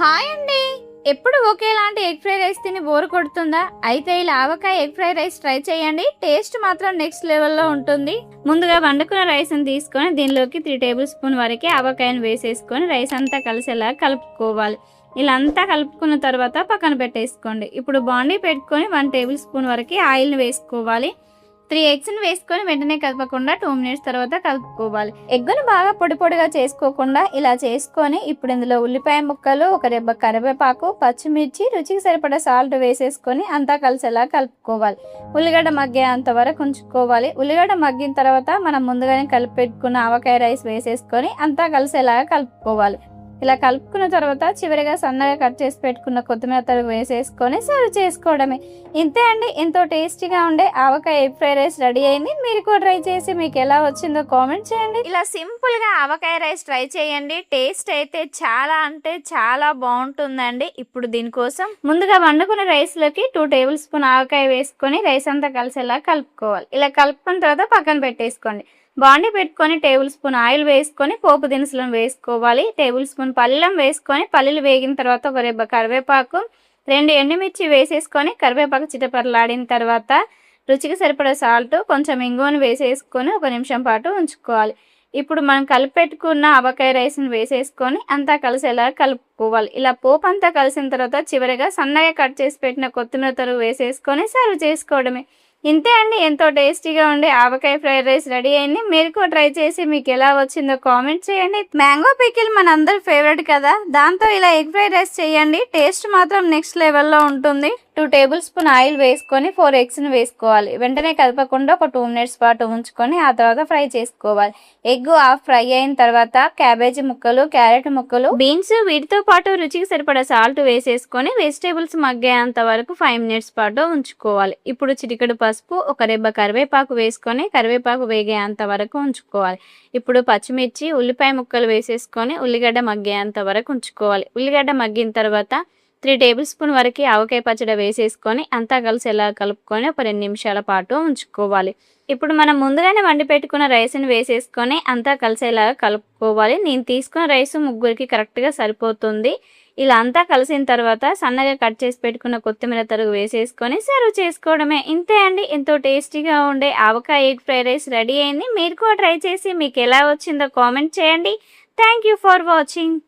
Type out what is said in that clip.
Hi అండి. ఎప్పుడు ఒకేలాంటి ఎగ్ ఫ్రై రైస్ తిని బోర్ కొడుతుందా? అయితే ఇలా ఆవకాయ ఎగ్ ఫ్రై రైస్ ట్రై చేయండి. టేస్ట్ మాత్రం నెక్స్ట్ లెవెల్లో ఉంటుంది. ముందుగా వండుకున్న రైస్ని తీసుకొని దీనిలోకి 3 టేబుల్ స్పూన్ వరకు ఆవకాయను వేసేసుకొని రైస్ అంతా కలిసేలా కలుపుకోవాలి. ఇలా అంతా కలుపుకున్న తర్వాత పక్కన పెట్టేసుకోండి. ఇప్పుడు బాండీ పెట్టుకొని 1 టేబుల్ స్పూన్ వరకు ఆయిల్ని వేసుకోవాలి. 3 ఎగ్స్ని వేసుకొని వెంటనే కలపకుండా 2 మినిట్స్ తర్వాత కలుపుకోవాలి. ఎగ్గును బాగా పొడి పొడిగా చేసుకోకుండా ఇలా చేసుకొని ఇప్పుడు ఇందులో ఉల్లిపాయ ముక్కలు, ఒక రెబ్బ కరివేపాకు, పచ్చిమిర్చి, రుచికి సరిపడా సాల్ట్ వేసేసుకొని అంతా కలిసేలా కలుపుకోవాలి. ఉల్లిగడ్డ మగ్గేంత వరకు ఉంచుకోవాలి. ఉల్లిగడ్డ మగ్గిన తర్వాత మనం ముందుగానే కలిపి పెట్టుకున్న ఆవకాయ రైస్ వేసేసుకొని అంతా కలిసేలాగా కలుపుకోవాలి. ఇలా కలుపుకున్న తర్వాత చివరిగా సన్నగా కట్ చేసి పెట్టుకున్న కొత్తిమీర తరుగు వేసేసుకొని సర్వ్ చేసుకోవడమే. ఇంతే అండి, ఎంతో టేస్టీగా ఉండే ఆవకాయ ఎగ్ ఫ్రై రైస్ రెడీ అయింది. మీరు కూడా ట్రై చేసి మీకు ఎలా వచ్చిందో కామెంట్ చేయండి. ఇలా సింపుల్గా ఆవకాయ రైస్ ట్రై చేయండి. టేస్ట్ అయితే చాలా అంటే చాలా బాగుంటుందండి. ఇప్పుడు దీనికోసం ముందుగా వండుకున్న రైస్లోకి 2 టేబుల్ స్పూన్ ఆవకాయ వేసుకొని రైస్ అంతా కలిసేలా కలుపుకోవాలి. ఇలా కలుపుకున్న తర్వాత పక్కన పెట్టేసుకోండి. బాండీ పెట్టుకొని టేబుల్ స్పూన్ ఆయిల్ వేసుకొని పోపు దినుసులను వేసుకోవాలి. టేబుల్ స్పూన్ పల్లీలం వేసుకొని పల్లీలు వేగిన తర్వాత ఒక రెబ్బ కరివేపాకు, 2 ఎండుమిర్చి వేసేసుకొని కరివేపాకు చిటపరలాడిన తర్వాత రుచికి సరిపడా సాల్ట్, కొంచెం ఇంగువను వేసేసుకొని 1 నిమిషం పాటు ఉంచుకోవాలి. ఇప్పుడు మనం కలిపెట్టుకున్న ఆవకాయ రైస్ని వేసేసుకొని అంతా కలిసేలా కలుపుకోవాలి. ఇలా పోపు అంతా కలిసిన తర్వాత చివరిగా సన్నగా కట్ చేసి పెట్టిన కొత్తిమీర తరుగు వేసేసుకొని సర్వ్ చేసుకోవడమే. ఇంతే అండి, ఎంతో టేస్టీగా ఉండే ఆవకాయ ఫ్రైడ్ రైస్ రెడీ అయింది. మీరు కూడా ట్రై చేసి మీకు ఎలా వచ్చిందో కామెంట్ చేయండి. మ్యాంగో పికిల్ మనందరి ఫేవరెట్ కదా, దాంతో ఇలా ఎగ్ ఫ్రైడ్ రైస్ చేయండి. టేస్ట్ మాత్రం నెక్స్ట్ లెవెల్లో ఉంటుంది. 2 టేబుల్ స్పూన్ ఆయిల్ వేసుకొని 4 ఎగ్స్ని వేసుకోవాలి. వెంటనే కలపకుండా ఒక 2 మినిట్స్ పాటు ఉంచుకొని ఆ తర్వాత ఫ్రై చేసుకోవాలి. ఎగ్ హాఫ్ ఫ్రై అయిన తర్వాత క్యాబేజీ ముక్కలు, క్యారెట్ ముక్కలు, బీన్స్ వీటితో పాటు రుచికి సరిపడా సాల్ట్ వేసేసుకొని వెజిటేబుల్స్ మగ్గేంత వరకు 5 మినిట్స్ పాటు ఉంచుకోవాలి. ఇప్పుడు చిటికెడు పసుపు, ఒక రెబ్బ కరివేపాకు వేసుకొని కరివేపాకు వేగేంత వరకు ఉంచుకోవాలి. ఇప్పుడు పచ్చిమిర్చి, ఉల్లిపాయ ముక్కలు వేసేసుకొని ఉల్లిగడ్డ మగ్గేంత వరకు ఉంచుకోవాలి. ఉల్లిగడ్డ మగ్గిన తర్వాత 3 టేబుల్ స్పూన్ వరకు ఆవకాయ పచ్చడి వేసేసుకొని అంతా కలిసేలా కలుపుకొని ఒక 2 నిమిషాల పాటు ఉంచుకోవాలి. ఇప్పుడు మనం ముందుగానే వండి పెట్టుకున్న రైస్ని వేసేసుకొని అంతా కలిసేలాగా కలుపుకోవాలి. నేను తీసుకున్న రైస్ ముగ్గురికి కరెక్ట్గా సరిపోతుంది. ఇలా అంతా కలిసిన తర్వాత సన్నగా కట్ చేసి పెట్టుకున్న కొత్తిమీర తరుగు వేసేసుకొని సర్వ్ చేసుకోవడమే. ఇంతే అండి, ఎంతో టేస్టీగా ఉండే ఆవకాయ ఎగ్ ఫ్రైడ్ రైస్ రెడీ అయింది. మీరు కూడా ట్రై చేసి మీకు ఎలా వచ్చిందో కామెంట్ చేయండి. Thank you for watching.